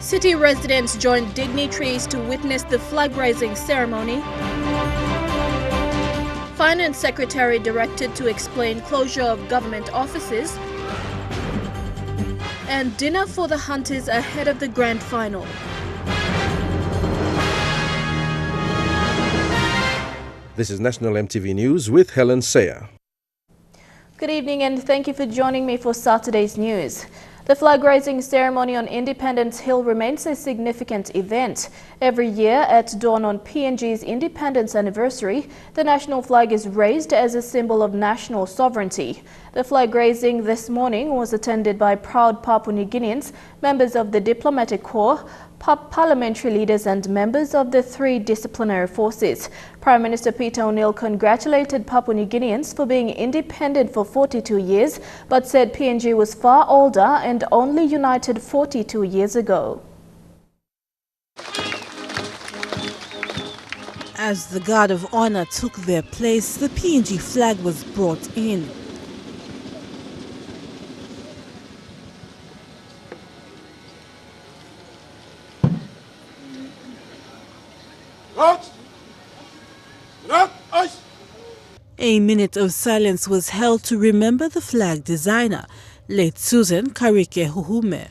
City residents joined dignitaries to witness the flag-raising ceremony. Finance Secretary directed to explain closure of government offices. And dinner for the Hunters ahead of the grand final. This is National EMTV News with Helen Sayer. Good evening and thank you for joining me for Saturday's news. The flag-raising ceremony on Independence Hill remains a significant event. Every year at dawn on PNG's independence anniversary, the national flag is raised as a symbol of national sovereignty. The flag raising this morning was attended by proud Papua New Guineans, members of the diplomatic corps, parliamentary leaders and members of the three disciplinary forces. Prime Minister Peter O'Neill congratulated Papua New Guineans for being independent for 42 years, but said PNG was far older and only united 42 years ago. As the guard of honor took their place, the PNG flag was brought in. A minute of silence was held to remember the flag designer, late Susan Karike Huhume.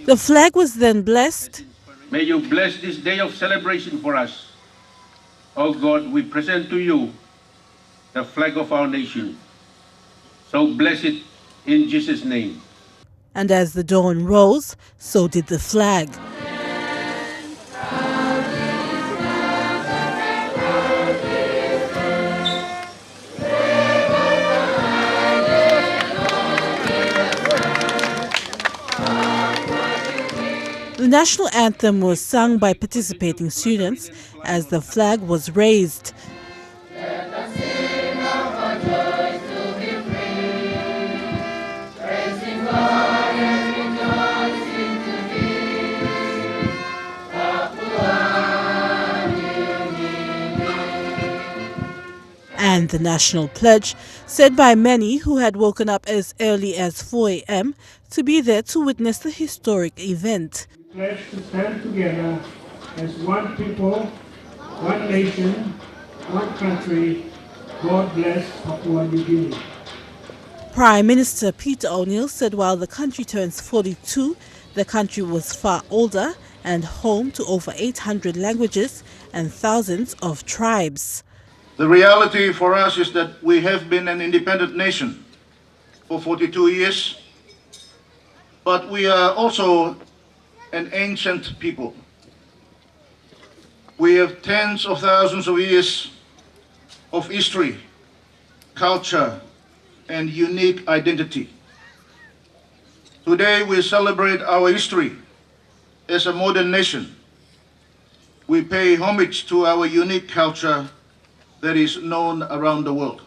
The flag was then blessed. May you bless this day of celebration for us. Oh God, we present to you the flag of our nation. So bless it in Jesus' name. And as the dawn rose, so did the flag. The national anthem was sung by participating students as the flag was raised. And the national pledge, said by many who had woken up as early as 4 a.m. to be there to witness the historic event. Pledge to stand together as one people, one nation, one country. God bless Papua New Guinea. Prime Minister Peter O'Neill said while the country turns 42, the country was far older and home to over 800 languages and thousands of tribes. The reality for us is that we have been an independent nation for 42 years, but we are also an ancient people. We have tens of thousands of years of history, culture, and unique identity. Today we celebrate our history as a modern nation. We pay homage to our unique culture that is known around the world.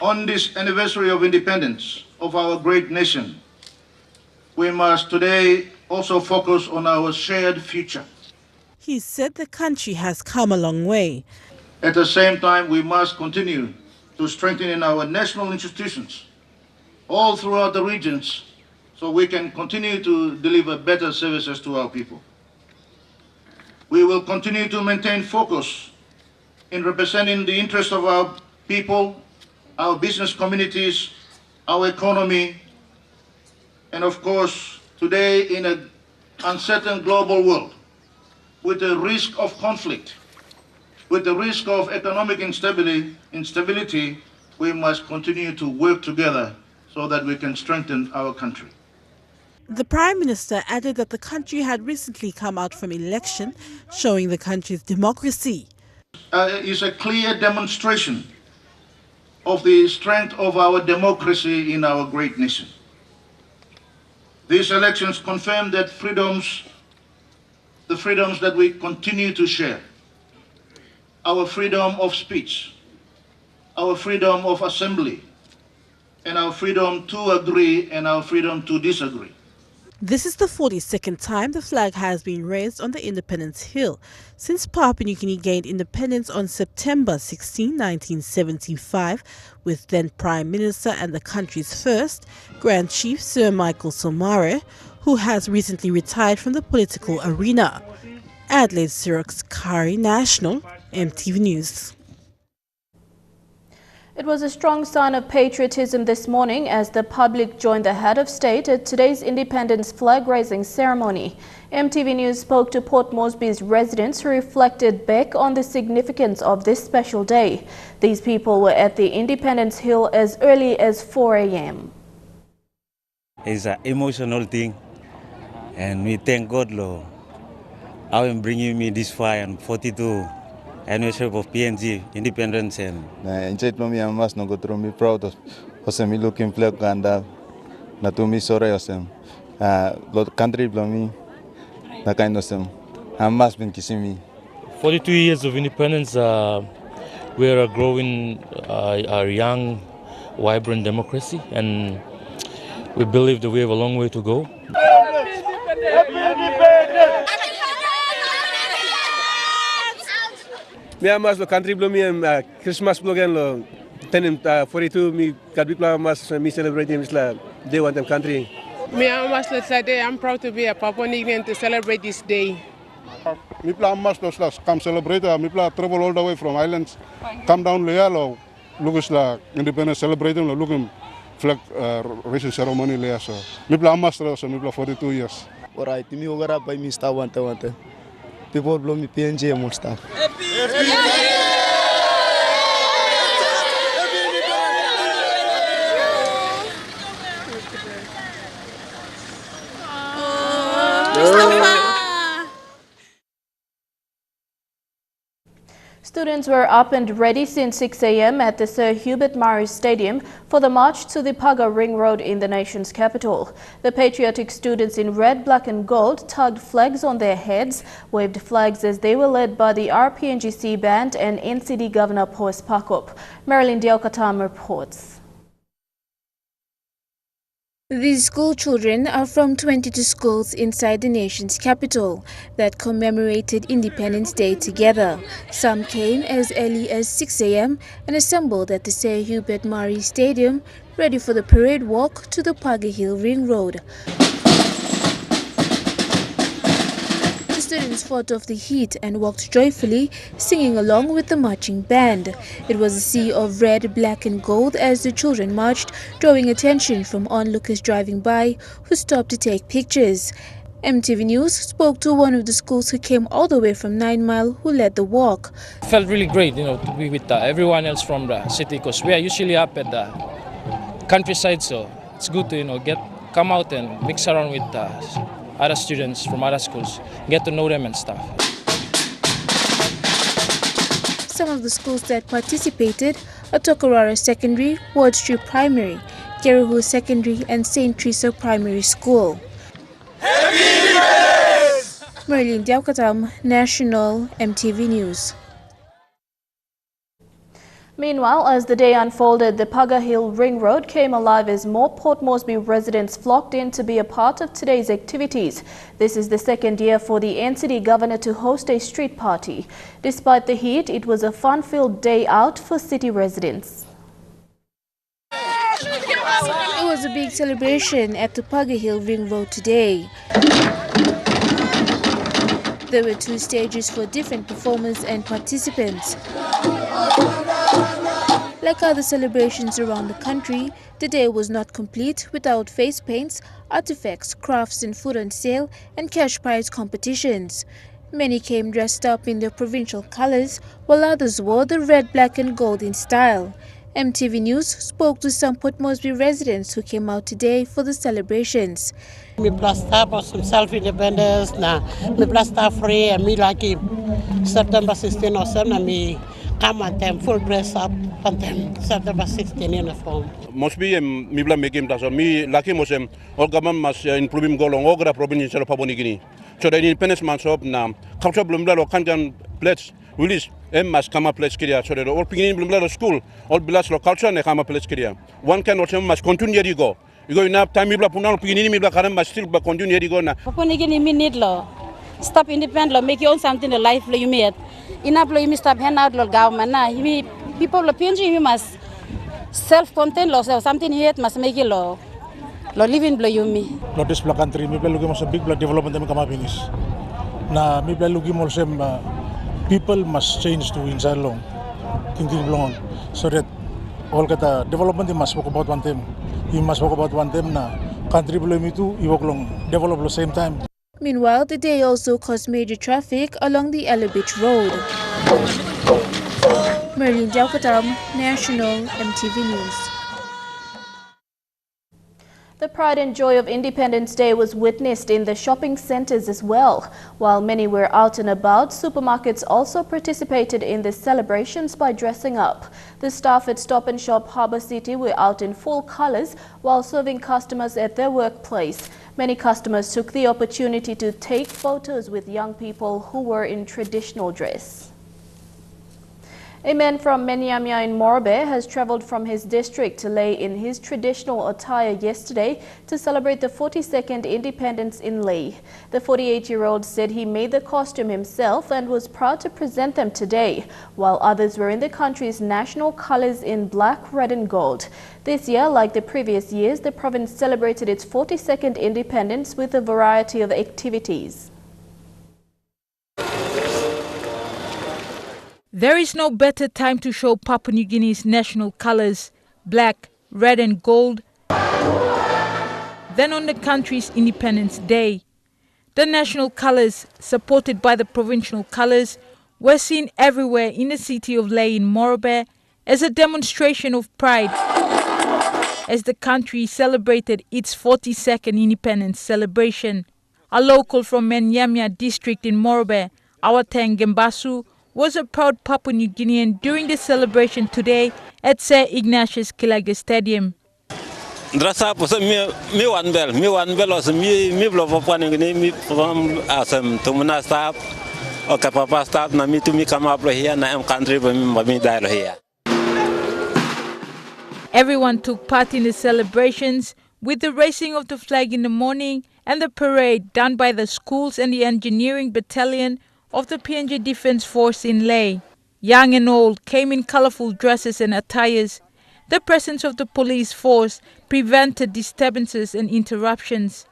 On this anniversary of independence of our great nation, we must today also focus on our shared future. He said the country has come a long way. At the same time, we must continue to strengthen our national institutions all throughout the regions so we can continue to deliver better services to our people. We will continue to maintain focus in representing the interests of our people, our business communities, our economy, and of course, today in an uncertain global world, with the risk of conflict, with the risk of economic instability, we must continue to work together so that we can strengthen our country. The Prime Minister added that the country had recently come out from election, showing the country's democracy. Is a clear demonstration of the strength of our democracy in our great nation. These elections confirm that the freedoms that we continue to share, our freedom of speech, our freedom of assembly, and our freedom to agree and our freedom to disagree. This is the 42nd time the flag has been raised on the Independence Hill since Papua New Guinea gained independence on September 16, 1975, with then Prime Minister and the country's first Grand Chief Sir Michael Somare, who has recently retired from the political arena. Adelaide Sirok's Kari National, EMTV News. It was a strong sign of patriotism this morning as the public joined the head of state at today's independence flag-raising ceremony. EMTV News spoke to Port Moresby's residents who reflected back on the significance of this special day. These people were at the Independence Hill as early as 4 a.m. It's an emotional thing, and we thank God, Lord, how Him bringing me this far and 42. Anniversary of PNG independence and inside me I must not go through me proud of me looking flag and na to me sorry osem lot country me na kind of I must been kissing me 42 years of independence. We are growing our young vibrant democracy, and we believe that we have a long way to go. Me amas lo country blow me Christmas blogan lo tenem 42 me kadbipla mas me celebrating misla day one time country. Me amas lo today. I'm proud to be a Papua New Guinean to celebrate this day. Me plan mas lo come celebrate. Me plan travel all the way from islands, come down there lo look la independence celebrating lo looking flag raising ceremony there. So me plan mas lo so me plan 42 years. Alright, me ogara by me star one. People blow me PNG and more stuff. Students were up and ready since 6 a.m. at the Sir Hubert Murray Stadium for the march to the Paga Ring Road in the nation's capital. The patriotic students in red, black and gold tugged flags on their heads, waved flags as they were led by the RPNGC band and NCD Governor Poes Pakop. Marilyn Diaukatam reports. These school children are from 22 schools inside the nation's capital that commemorated Independence Day together. Some came as early as 6 a.m. and assembled at the Sir Hubert Murray Stadium, ready for the parade walk to the Paga Hill Ring Road. The students fought off the heat and walked joyfully, singing along with the marching band. It was a sea of red, black and gold as the children marched, drawing attention from onlookers driving by who stopped to take pictures. EMTV News spoke to one of the schools who came all the way from 9 Mile who led the walk. It felt really great, to be with everyone else from the city, because we are usually up at the countryside, so it's good to come out and mix around with other students from other schools, get to know them and stuff. Some of the schools that participated are Tokorara Secondary, Ward Street Primary, Keruhu Secondary and St. Teresa Primary School. Marilyn Diaukatam, National EMTV News. Meanwhile, as the day unfolded, the Paga Hill Ring Road came alive as more Port Moresby residents flocked in to be a part of today's activities. This is the second year for the NCD governor to host a street party. Despite the heat, it was a fun-filled day out for city residents. It was a big celebration at the Paga Hill Ring Road today. There were 2 stages for different performers and participants. Like other celebrations around the country, the day was not complete without face paints, artifacts, crafts and food on sale and cash prize competitions. Many came dressed up in their provincial colors, while others wore the red, black and gold in style. EMTV News spoke to some Port Moresby residents who came out today for the celebrations. Me plasta for some self-independence na me plasta free and me like September 16 or 7 me come at them full dress up and them September 16 uniform. Must be me bla making that so me lucky mosem all government must improving go along ogra province of Papua New Guinea. So the independence month of na culture blumla lo kanjan plates release must come up place kiria so the all beginning blumla school all blast lo culture ne come up place kiria. One can also must continue to go. Igo enough time mi bla punal pini mi bla karam still ba continue di go na. Papua New Guinea need law. Stop independent law, make your own something the life law you made. Enough law you must stop hand out law government na. You people of PNG you must self-contained law, so something here must make it law. Law living law you me. Law this black country mi bla lugi big black development dem kama finish. Na mi bla lugi mo sem people must change to inside law. Thinking long so that all kata development you must talk about one thing. You must talk about one thing na country below me too you work long develop at the same time. Meanwhile, the day also caused major traffic along the Ella Beach Road. Merlin Jalkatam, National EMTV News. The pride and joy of Independence Day was witnessed in the shopping centres as well. While many were out and about, supermarkets also participated in the celebrations by dressing up. The staff at Stop and Shop Harbour City were out in full colours while serving customers at their workplace. Many customers took the opportunity to take photos with young people who were in traditional dress. A man from Menyamia in Morobe has travelled from his district to Lae in his traditional attire yesterday to celebrate the 42nd independence in Lae. The 48-year-old said he made the costume himself and was proud to present them today, while others were in the country's national colours in black, red and gold. This year, like the previous years, the province celebrated its 42nd independence with a variety of activities. There is no better time to show Papua New Guinea's national colours, black, red and gold, than on the country's Independence Day. The national colours, supported by the provincial colours, were seen everywhere in the city of Lae in Morobe as a demonstration of pride as the country celebrated its 42nd independence celebration. A local from Menyamia district in Morobe, Awateng Gembasu, was a proud Papua New Guinean during the celebration today at Sir Ignatius Kilage Stadium. Dress up was me one bell was me blow Papua New Guinea, me from Tumuna staff, or Kapapa staff, na me to me come up here, na am country but me die here. Everyone took part in the celebrations with the raising of the flag in the morning and the parade done by the schools and the engineering battalion of the PNG Defence Force in Lae. Young and old came in colourful dresses and attires. The presence of the police force prevented disturbances and interruptions.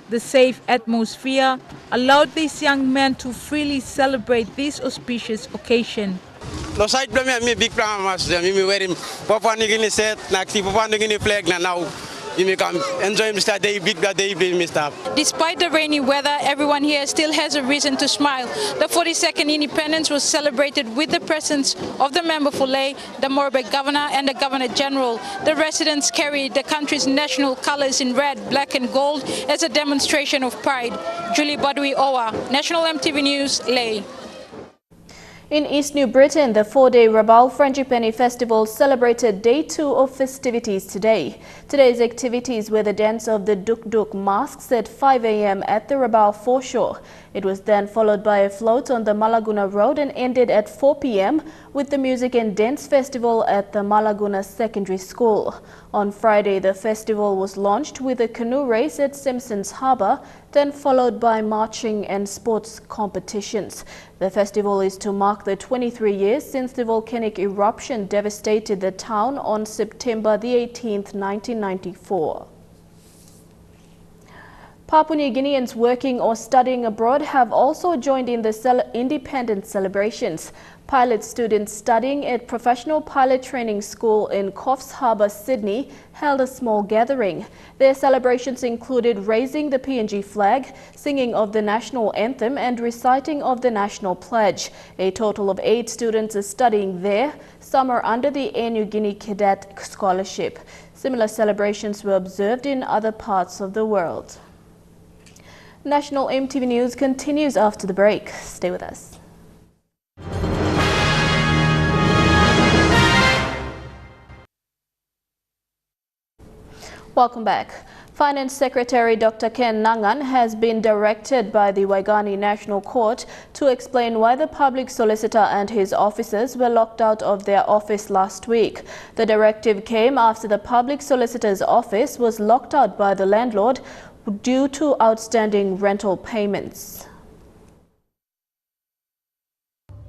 The safe atmosphere allowed these young men to freely celebrate this auspicious occasion. No side blame me big plan mas me wearing Papua New Guinea set na Papua New Guinea flag na now. You can enjoy Mr. Day, big day, Mr. Despite the rainy weather, everyone here still has a reason to smile. The 42nd independence was celebrated with the presence of the member for Lae, the Morobe governor and the governor general. The residents carried the country's national colors in red, black and gold as a demonstration of pride. Julie Badui Owa, National EMTV News, Lae. In East New Britain, the 4-day Rabaul Frangipani Festival celebrated Day 2 of festivities today. Today's activities were the dance of the Duk Duk masks at 5 a.m. at the Rabaul foreshore. It was then followed by a float on the Malaguna Road and ended at 4 p.m. with the Music and Dance Festival at the Malaguna Secondary School. On Friday, the festival was launched with a canoe race at Simpsons Harbour, then followed by marching and sports competitions. The festival is to mark the 23 years since the volcanic eruption devastated the town on September the 18th, 1994. Papua New Guineans working or studying abroad have also joined in the independence celebrations. Pilot students studying at Professional Pilot Training School in Coffs Harbour, Sydney, held a small gathering. Their celebrations included raising the PNG flag, singing of the national anthem and reciting of the national pledge. A total of 8 students are studying there. Some are under the Air New Guinea Cadet Scholarship. Similar celebrations were observed in other parts of the world. National EMTV News continues after the break. Stay with us. Welcome back. Finance Secretary Dr. Ken Nangan has been directed by the Waigani National Court to explain why the public solicitor and his officers were locked out of their office last week. The directive came after the public solicitor's office was locked out by the landlord due to outstanding rental payments.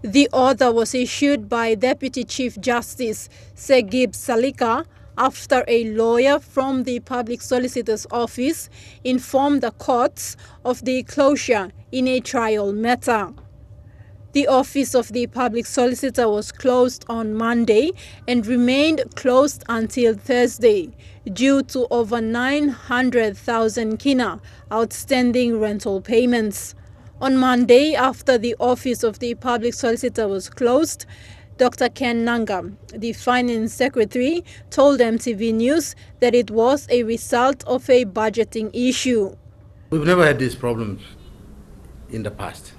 The order was issued by Deputy Chief Justice Segib Salika after a lawyer from the Public Solicitor's Office informed the courts of the closure in a trial matter. The office of the Public Solicitor was closed on Monday and remained closed until Thursday due to over 900,000 kina outstanding rental payments. On Monday, after the office of the Public Solicitor was closed, Dr. Ken Nangan, the Finance Secretary, told MTV News that it was a result of a budgeting issue. We've never had these problems in the past.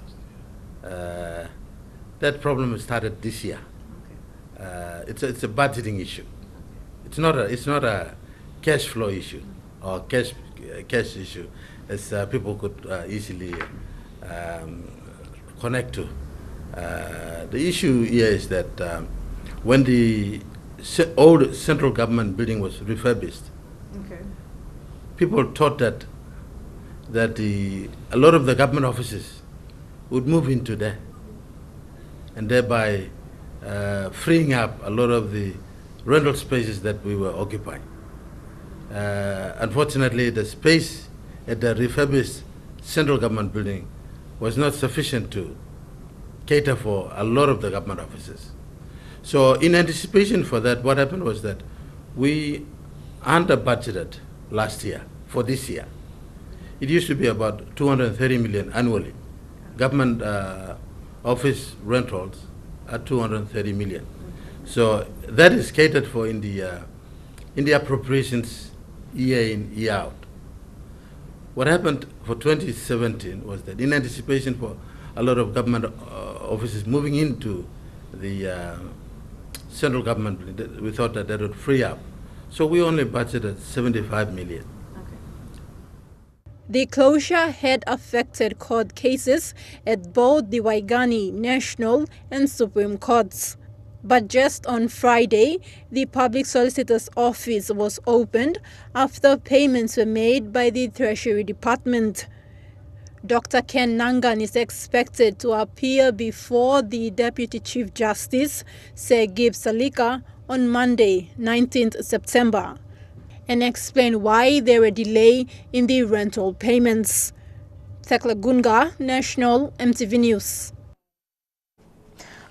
That problem started this year. It's a budgeting issue. It's not a cash flow issue or cash issue, as people could easily connect to. The issue here is that when the old central government building was refurbished, people thought that a lot of the government offices would move into there, and thereby freeing up a lot of the rental spaces that we were occupying. Unfortunately, the space at the refurbished central government building was not sufficient to cater for a lot of the government offices. So in anticipation for that, what happened was that we under-budgeted last year for this year. It used to be about 230 million annually. Government office rentals are 230 million. So that is catered for in the appropriations year in, year out. What happened for 2017 was that in anticipation for a lot of government offices moving into the central government, we thought that would free up. So we only budgeted 75 million. The closure had affected court cases at both the Waigani National and Supreme Courts. But just on Friday, the Public Solicitor's Office was opened after payments were made by the Treasury Department. Dr. Ken Nangan is expected to appear before the Deputy Chief Justice, Segib Salika, on Monday, 19th September, and explain why there were delay in the rental payments. Tekla Gunga, National MTV News.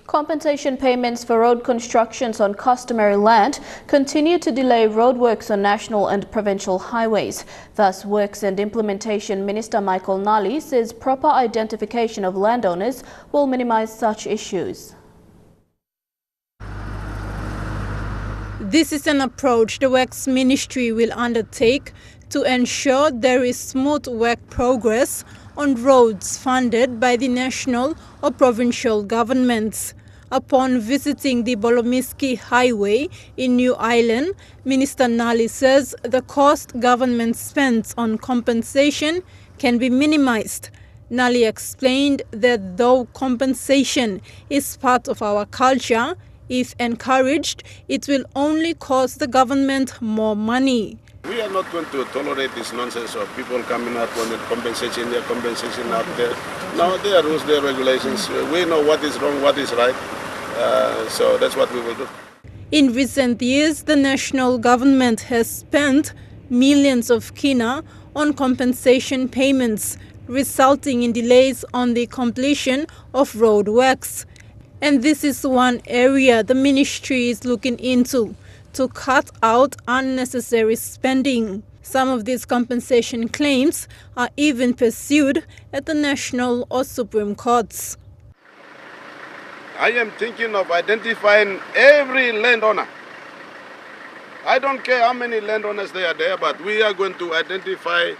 Compensation payments for road constructions on customary land continue to delay roadworks on national and provincial highways. Thus, Works and Implementation Minister Michael Nally says proper identification of landowners will minimize such issues. This is an approach the Works Ministry will undertake to ensure there is smooth work progress on roads funded by the national or provincial governments. Upon visiting the Bolomiski Highway in New Island, Minister Nally says the cost government spends on compensation can be minimized. Nally explained that though compensation is part of our culture, if encouraged, it will only cost the government more money. We are not going to tolerate this nonsense of people coming out with compensation there, compensation out there. Now there are rules, there are regulations. We know what is wrong, what is right. So that's what we will do. In recent years, the national government has spent millions of kina on compensation payments, resulting in delays on the completion of road works. And this is one area the ministry is looking into to cut out unnecessary spending. Some of these compensation claims are even pursued at the national or Supreme Courts. I am thinking of identifying every landowner. I don't care how many landowners there are there, but we are going to identify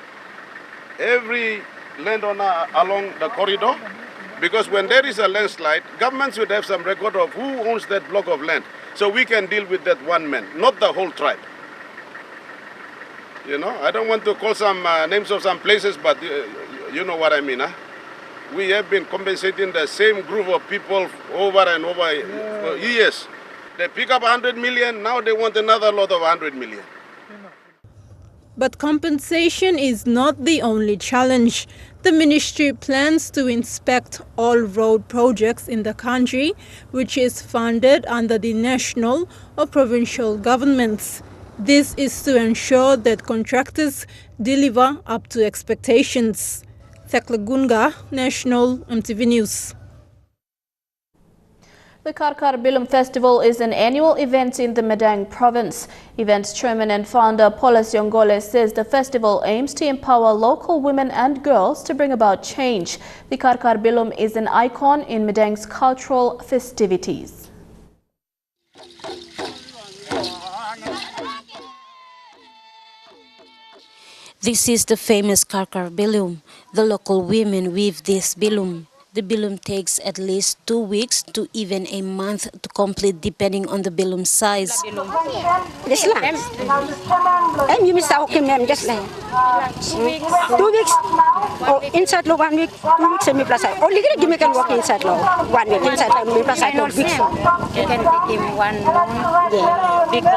every landowner along the corridor, because when there is a landslide, governments would have some record of who owns that block of land, so we can deal with that one man, not the whole tribe. You know, I don't want to call some names of some places, but you know what I mean, huh? We have been compensating the same group of people over and over for years. They pick up 100 million, now they want another lot of 100 million. But compensation is not the only challenge. The ministry plans to inspect all road projects in the country, which is funded under the national or provincial governments. This is to ensure that contractors deliver up to expectations. Thekla National EMTV News. The Karkar Bilum Festival is an annual event in the Madang province. Events chairman and founder Polas Yongole says the festival aims to empower local women and girls to bring about change. The Karkar Bilum is an icon in Madang's cultural festivities. This is the famous Karkar Bilum. The local women weave this bilum. The bilum takes at least 2 weeks to even a month to complete depending on the bilum size. You miss out just like 2 weeks. Oh, inside 1 week, 2 weeks and me plus. Only you can walk inside 1 week. Inside me plus 2 weeks. You can give him 1 month. Big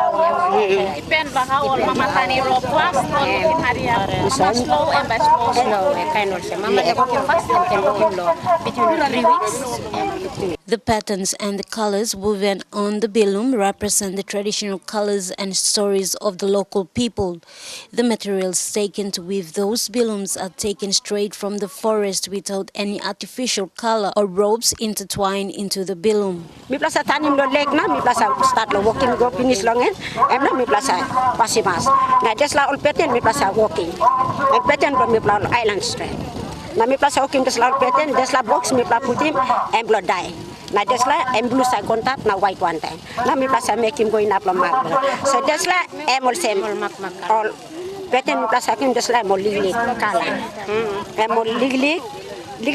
depends on how old Mama Tani rope fast or slow and by slow. Kind of Mama can walk fast and can walk low. Between 3 weeks. The patterns and the colors woven on the bilum represent the traditional colors and stories of the local people. The materials taken to weave those bilums are taken straight from the forest without any artificial color or ropes intertwined into the bilum. Mi plaza tanim lo leg na, mi plaza start lo walking go finish long em na mi plaza pasimas. Na just la all pattern mi plaza walking. And pattern from mi plaza island straight. Na mi plaza walking just la all pattern, just la box mi plaza put him and blood die. Na just la em blue side contact na white one time. Na mi plaza make him going up lo mark. So just la em all same all pattern mi plaza him just la more liglig color. Em more liglig. The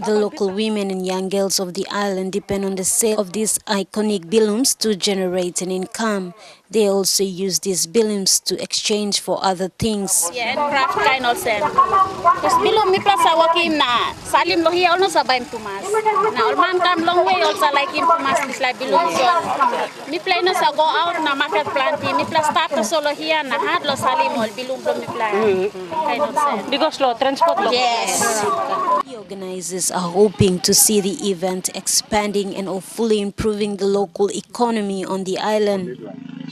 local women and young girls of the island depend on the sale of these iconic bilums to generate an income. They also use these bilums to exchange for other things. Yeah, and craft kind of same. Because bilum mi plaza wakim na salim lo here also sabay tumas. Na all man come long way also like him tumas this like bilum so. Mi play no sa go out na market planti mi plaza start solo here na had lo salim all bilum lo mi plaza. Because low transport low. Yes. The organizers are hoping to see the event expanding and hopefully improving the local economy on the island.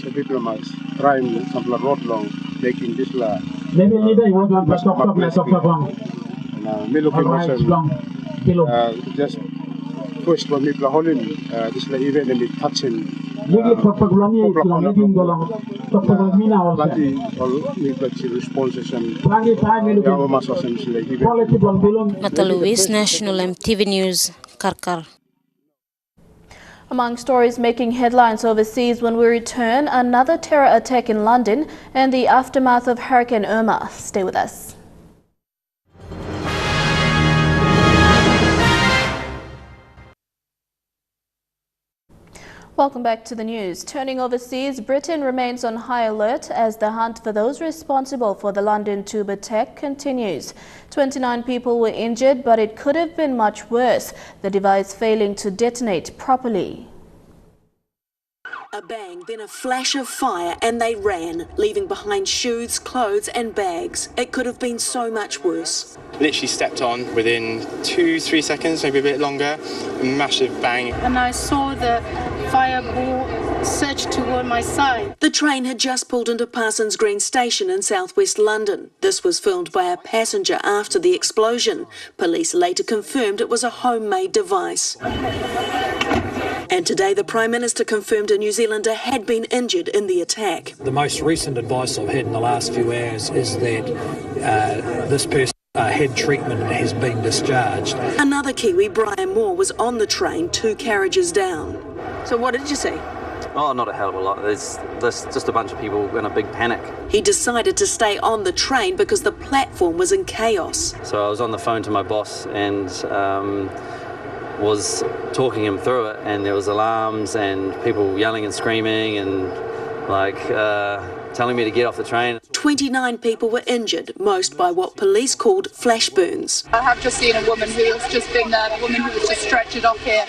So people must try some road long making this la. Just push for people holding this la event and touching. Mata Luis, National EMTV News, Karkar. Among stories making headlines overseas when we return, another terror attack in London and the aftermath of Hurricane Irma. Stay with us. Welcome back to the news. Turning overseas, Britain remains on high alert as the hunt for those responsible for the London tube attack continues. 29 people were injured, but it could have been much worse, the device failing to detonate properly. A bang, then a flash of fire, and they ran, leaving behind shoes, clothes and bags. It could have been so much worse. Literally stepped on within 2-3 seconds, maybe a bit longer, a massive bang. And I saw the fireball surge toward my side. The train had just pulled into Parsons Green Station in southwest London. This was filmed by a passenger after the explosion. Police later confirmed it was a homemade device. And today the Prime Minister confirmed a New Zealander had been injured in the attack. The most recent advice I've had in the last few hours is that this person had treatment and has been discharged. Another Kiwi, Brian Moore, was on the train 2 carriages down. So what did you see? Oh, not a hell of a lot. There's just a bunch of people in a big panic. He decided to stay on the train because the platform was in chaos. So I was on the phone to my boss and was talking him through it, and there was alarms and people yelling and screaming, and like telling me to get off the train. 29 people were injured, most by what police called flash burns. I have just seen a woman who has just been there, a woman who was just stretchered off here,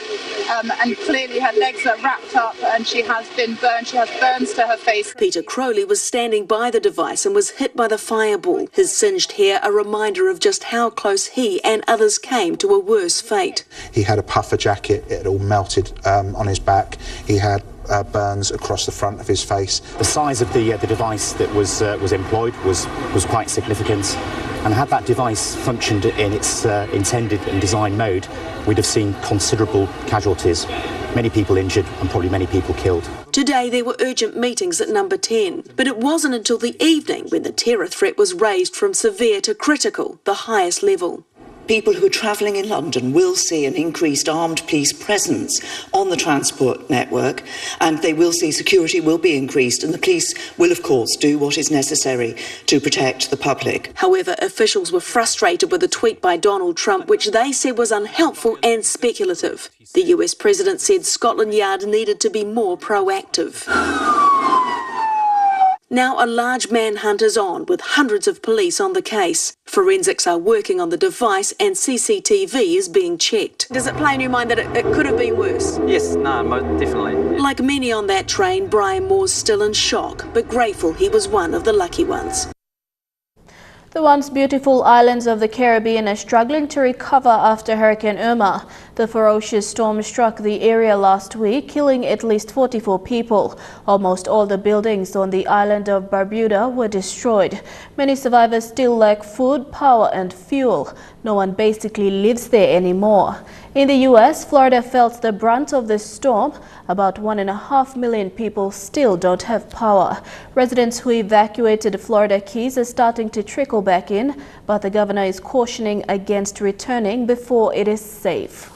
and clearly her legs are wrapped up and she has been burned. She has burns to her face. Peter Crowley was standing by the device and was hit by the fireball. His singed hair a reminder of just how close he and others came to a worse fate. He had a puffer jacket, it had all melted on his back. He had burns across the front of his face. The size of the device that was employed was quite significant, and had that device functioned in its intended and designed mode, we'd have seen considerable casualties, many people injured and probably many people killed. Today there were urgent meetings at number 10, but it wasn't until the evening when the terror threat was raised from severe to critical, the highest level. People who are travelling in London will see an increased armed police presence on the transport network, and they will see security will be increased, and the police will, of course, do what is necessary to protect the public. However, officials were frustrated with a tweet by Donald Trump, which they said was unhelpful and speculative. The US president said Scotland Yard needed to be more proactive. Now a large manhunt is on, with hundreds of police on the case. Forensics are working on the device and CCTV is being checked. Does it play in your mind that it could have been worse? Yes, no, definitely. Like many on that train, Brian Moore's still in shock, but grateful he was one of the lucky ones. The once beautiful islands of the Caribbean are struggling to recover after Hurricane Irma. The ferocious storm struck the area last week, killing at least 44 people. Almost all the buildings on the island of Barbuda were destroyed. Many survivors still lack food, power and fuel. No one basically lives there anymore. In the US, Florida felt the brunt of the storm. About 1.5 million people still don't have power. Residents who evacuated the Florida Keys are starting to trickle back in, but the governor is cautioning against returning before it is safe.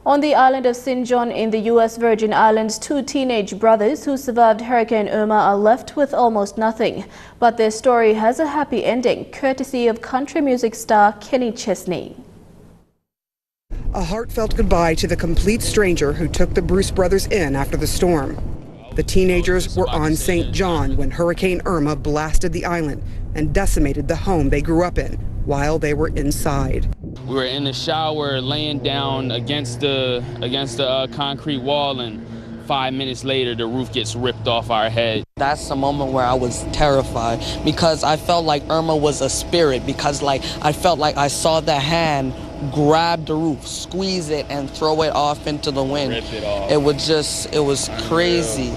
On the island of St. John in the U.S. Virgin Islands, 2 teenage brothers who survived Hurricane Irma are left with almost nothing. But their story has a happy ending, courtesy of country music star Kenny Chesney. A heartfelt goodbye to the complete stranger who took the Bruce brothers in after the storm. The teenagers were on St. John when Hurricane Irma blasted the island and decimated the home they grew up in while they were inside. We were in the shower laying down against the concrete wall, and 5 minutes later the roof gets ripped off our head. That's a moment where I was terrified because I felt like Irma was a spirit, because I felt like I saw the hand grab the roof, squeeze it and throw it off into the wind. Rip it off. It was crazy.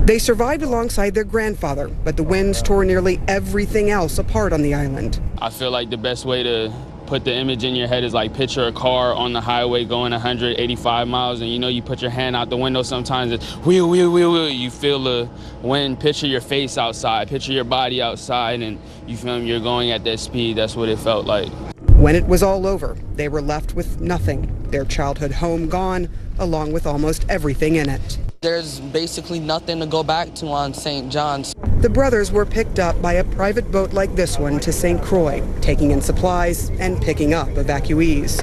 They survived alongside their grandfather, but the winds tore nearly everything else apart on the island. I feel like the best way to put the image in your head is like picture a car on the highway going 185 miles, and you put your hand out the window sometimes, it's wheel, wheel, wheel, wheel. You feel the wind, picture your face outside, picture your body outside, and you feel you're going at that speed. That's what it felt like. When it was all over, they were left with nothing. Their childhood home gone, along with almost everything in it. There's basically nothing to go back to on St. John's. The brothers were picked up by a private boat like this one to St. Croix, taking in supplies and picking up evacuees.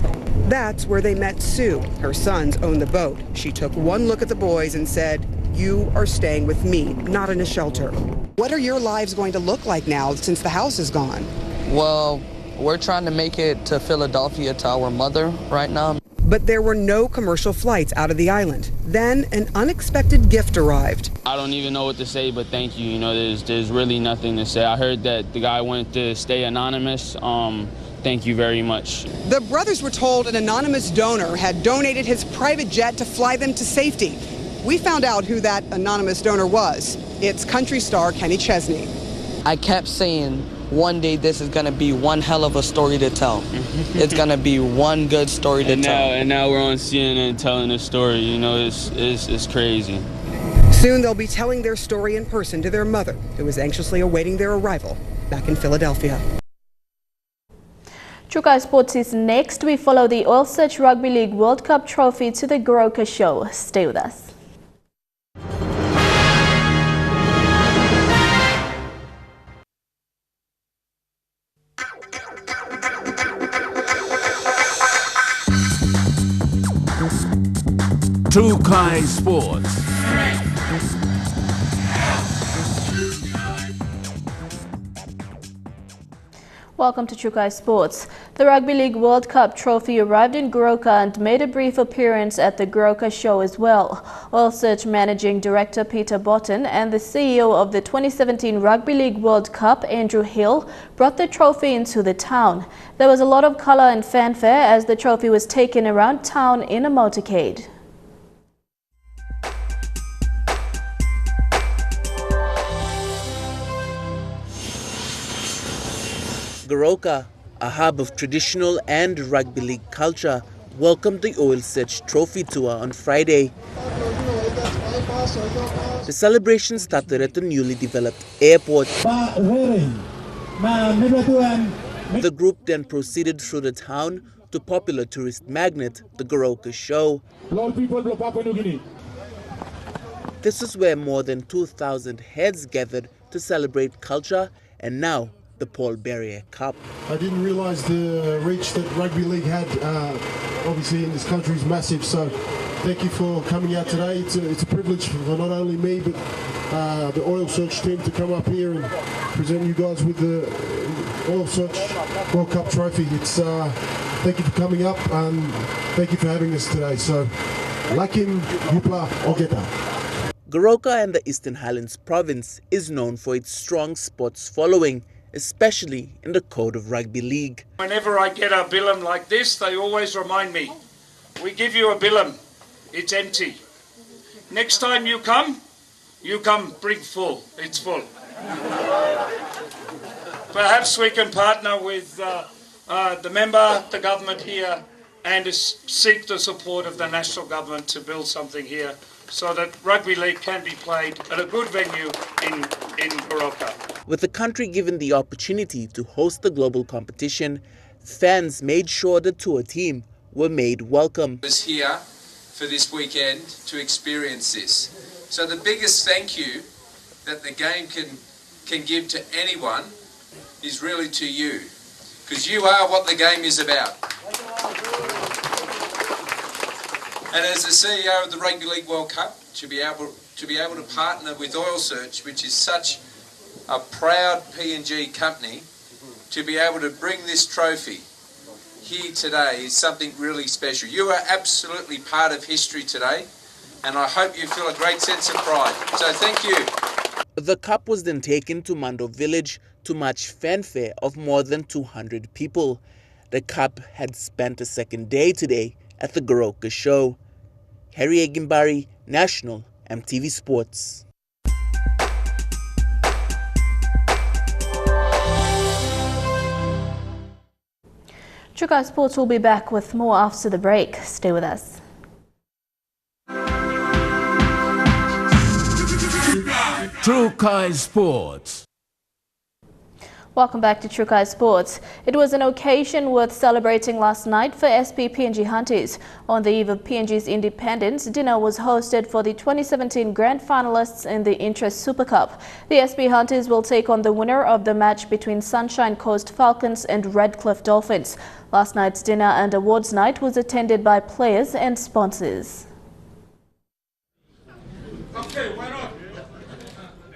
That's where they met Sue. Her sons own the boat. She took one look at the boys and said, "You are staying with me, not in a shelter." What are your lives going to look like now since the house is gone? Well, we're trying to make it to Philadelphia to our mother right now. But there were no commercial flights out of the island. Then an unexpected gift arrived. I don't even know what to say, but thank you. There's really nothing to say. I heard that the guy wanted to stay anonymous. Thank you very much. The brothers were told an anonymous donor had donated his private jet to fly them to safety. We found out who that anonymous donor was. It's country star Kenny Chesney. I kept saying, one day this is going to be one hell of a story to tell. It's going to be one good story to tell. And now we're on CNN telling the story. It's crazy. Soon they'll be telling their story in person to their mother, who is anxiously awaiting their arrival back in Philadelphia. Chukai Sports is next. We follow the Oil Search Rugby League World Cup trophy to the Goroka show. Stay with us. Chukai Sports. Welcome to Chukai Sports. The Rugby League World Cup trophy arrived in Goroka and made a brief appearance at the Goroka show as well. Oil Search Managing Director Peter Botten and the CEO of the 2017 Rugby League World Cup, Andrew Hill, brought the trophy into the town. There was a lot of colour and fanfare as the trophy was taken around town in a motorcade. Goroka, a hub of traditional and rugby league culture, welcomed the Oil Search Trophy Tour on Friday. The celebration started at the newly developed airport. The group then proceeded through the town to popular tourist magnet, the Goroka Show. This is where more than 2,000 heads gathered to celebrate culture, and now the Paul Berrier Cup. I didn't realise the reach that rugby league had, obviously in this country is massive, so thank you for coming out today. It's a privilege for not only me but the Oil Search team to come up here and present you guys with the Oil Search World Cup trophy. It's thank you for coming up and thank you for having us today. So, Lakim Yupla Ogeta. Goroka and the Eastern Highlands province is known for its strong sports following, especially in the code of rugby league. Whenever I get a bilum like this, they always remind me, we give you a bilum, it's empty. Next time you come, bring full, it's full. Perhaps we can partner with the member, the government here, and seek the support of the national government to build something here so that rugby league can be played at a good venue in Goroka. With the country given the opportunity to host the global competition, fans made sure the tour team were made welcome. I was here for this weekend to experience this. So the biggest thank you that the game can give to anyone is really to you, because you are what the game is about. And as the CEO of the Rugby League World Cup, to be able to partner with Oil Search, which is such a proud PNG company, to be able to bring this trophy here today is something really special. You are absolutely part of history today, and I hope you feel a great sense of pride. So thank you. The cup was then taken to Mando village to much fanfare of more than 200 people. The cup had spent a second day today at the Goroka show. Harry Egimbari, National EMTV Sports. Chukai Sports will be back with more after the break. Stay with us. Chukai Sports. Welcome back to Chukai Sports. It was an occasion worth celebrating last night for SP PNG Hunters. On the eve of PNG's independence, dinner was hosted for the 2017 grand finalists in the Interest Super Cup. The SP Hunters will take on the winner of the match between Sunshine Coast Falcons and Redcliffe Dolphins. Last night's dinner and awards night was attended by players and sponsors. Okay, why not?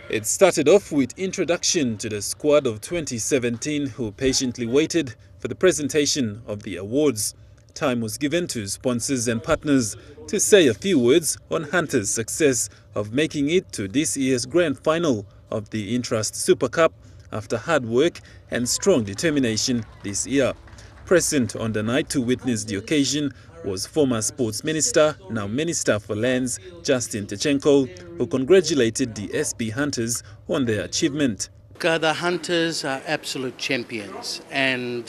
It started off with introduction to the squad of 2017 who patiently waited for the presentation of the awards. Time was given to sponsors and partners to say a few words on Hunters' success of making it to this year's grand final of the Intrust Super Cup after hard work and strong determination this year. Present on the night to witness the occasion was former Sports Minister, now Minister for Lands, Justin Techenko, who congratulated the SP Hunters on their achievement. The Hunters are absolute champions, and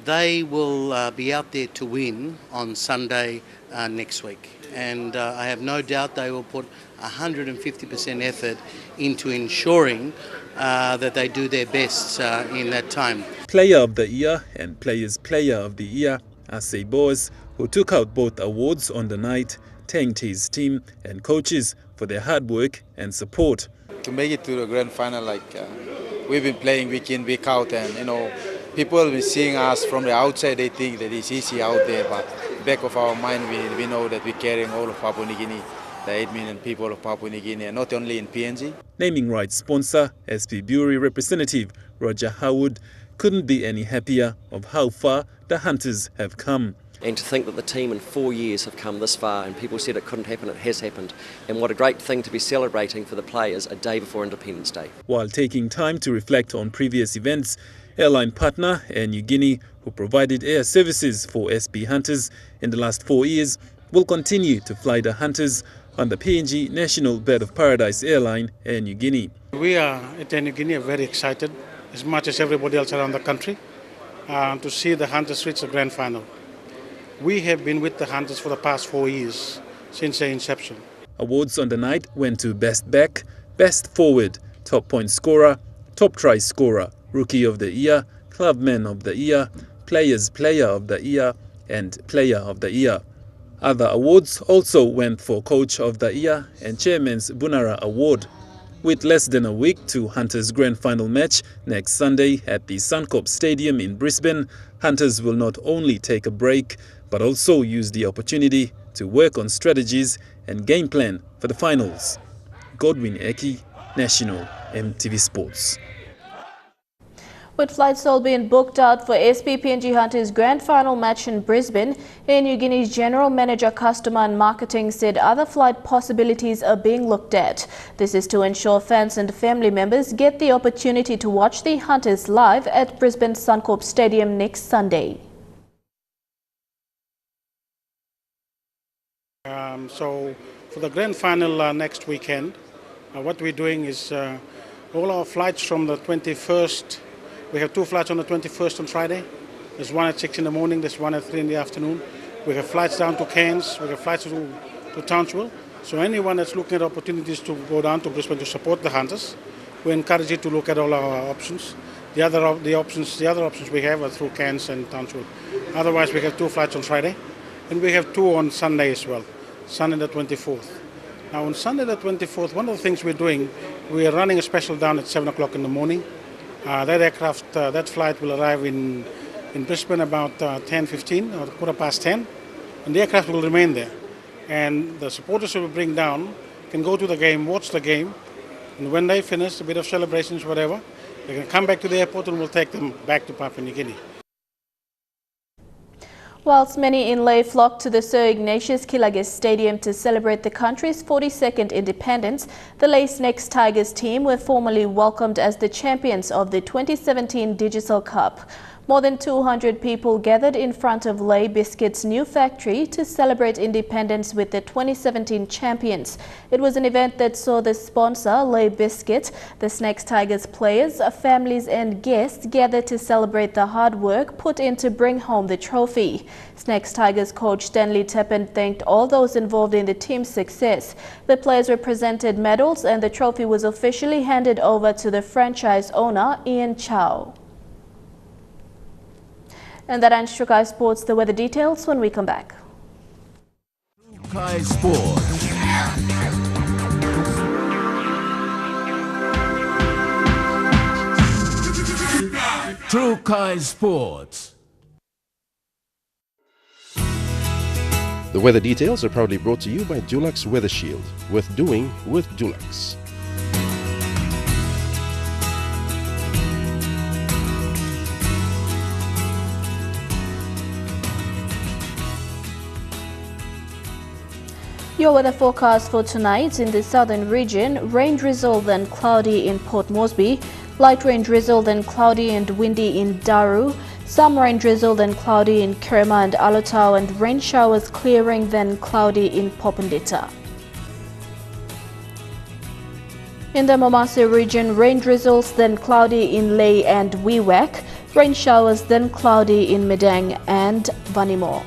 they will be out there to win on Sunday next week. And I have no doubt they will put 150% effort into ensuring that they do their best in that time. Player of the Year and Players Player of the Year, Asay Boas, who took out both awards on the night, thanked his team and coaches for their hard work and support. To make it to the grand final, we've been playing week in, week out, and people will be seeing us from the outside. They think that it's easy out there, but back of our mind, we know that we're carrying all of Papua New Guinea, the 8 million people of Papua New Guinea, and not only in PNG. Naming rights sponsor, SP Bury representative Roger Howard, couldn't be any happier of how far the Hunters have come. And to think that the team in 4 years have come this far, and people said it couldn't happen, it has happened. And what a great thing to be celebrating for the players a day before Independence Day. While taking time to reflect on previous events, airline partner Air Niugini, who provided air services for SB Hunters in the last 4 years, will continue to fly the Hunters on the PNG National Bird of Paradise airline, Air Niugini. We are at Air Niugini very excited, as much as everybody else around the country, to see the Hunters reach the grand final. We have been with the Hunters for the past 4 years, since their inception. Awards on the night went to Best Back, Best Forward, Top Point Scorer, Top Try Scorer, Rookie of the Year, Clubman of the Year, Players Player of the Year, and Player of the Year. Other awards also went for Coach of the Year and Chairman's Bunara Award. With less than a week to Hunters' grand final match next Sunday at the Suncorp Stadium in Brisbane, Hunters will not only take a break, but also use the opportunity to work on strategies and game plan for the finals. Godwin Eki, National EMTV Sports. With flights all being booked out for PNG Hunters grand final match in Brisbane, Air Niugini's General Manager Customer and Marketing said other flight possibilities are being looked at. This is to ensure fans and family members get the opportunity to watch the Hunters live at Brisbane Suncorp Stadium next Sunday. So for the grand final next weekend, what we're doing is all our flights from the 21st. We have 2 flights on the 21st on Friday. There's one at 6 in the morning, there's one at 3 in the afternoon. We have flights down to Cairns, we have flights to Townsville. So anyone that's looking at opportunities to go down to Brisbane to support the Hunters, we encourage you to look at all our options. The other options we have are through Cairns and Townsville. Otherwise, we have 2 flights on Friday, and we have 2 on Sunday as well, Sunday the 24th. Now on Sunday the 24th, one of the things we're doing, we are running a special down at 7 o'clock in the morning. That flight will arrive in Brisbane about 10:15 or 10:15, and the aircraft will remain there. And the supporters who will bring down can go to the game, watch the game, and when they finish, a bit of celebrations, whatever, they can come back to the airport and we'll take them back to Papua New Guinea. Whilst many in Lae flocked to the Sir Ignatius Kilagis Stadium to celebrate the country's 42nd independence, the Lae Snakes Tigers team were formally welcomed as the champions of the 2017 Digital Cup. More than 200 people gathered in front of Lae Biscuit's new factory to celebrate independence with the 2017 champions. It was an event that saw the sponsor, Lae Biscuit, the Snakes Tigers players, families and guests gather to celebrate the hard work put in to bring home the trophy. Snakes Tigers coach Stanley Teppen thanked all those involved in the team's success. The players were presented medals and the trophy was officially handed over to the franchise owner, Ian Chow. And that ends Trukai Sports. The weather details when we come back. Trukai Sports. Trukai Sports. The weather details are proudly brought to you by Dulux Weather Shield. Worth doing with Dulux. Your weather forecast for tonight: in the southern region, rain drizzle then cloudy in Port Moresby, light rain drizzle then cloudy and windy in Daru, some rain drizzle then cloudy in Kerma and Alotau, and rain showers clearing then cloudy in Popondita. In the Momase region, rain drizzles then cloudy in Lae and Wewak, rain showers then cloudy in Medang and Vanimo.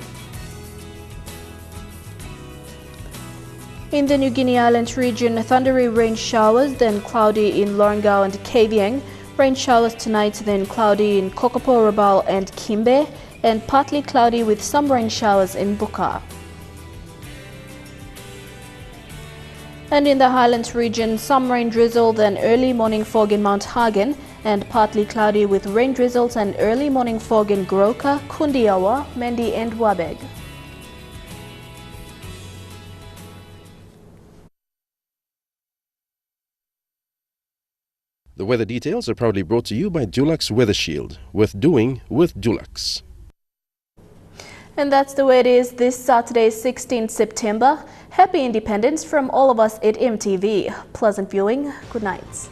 In the New Guinea Islands region, thundery rain showers, then cloudy in Lorengau and Kavieng. Rain showers tonight, then cloudy in Kokopo, Rabaul and Kimbe, and partly cloudy with some rain showers in Buka. And in the Highlands region, some rain drizzle, then early morning fog in Mount Hagen, and partly cloudy with rain drizzles and early morning fog in Goroka, Kundiawa, Mendi and Wabeg. The weather details are proudly brought to you by Dulux Weather Shield. With doing with Dulux. And that's the way it is this Saturday, 16th September. Happy Independence from all of us at EMTV. Pleasant viewing. Good night.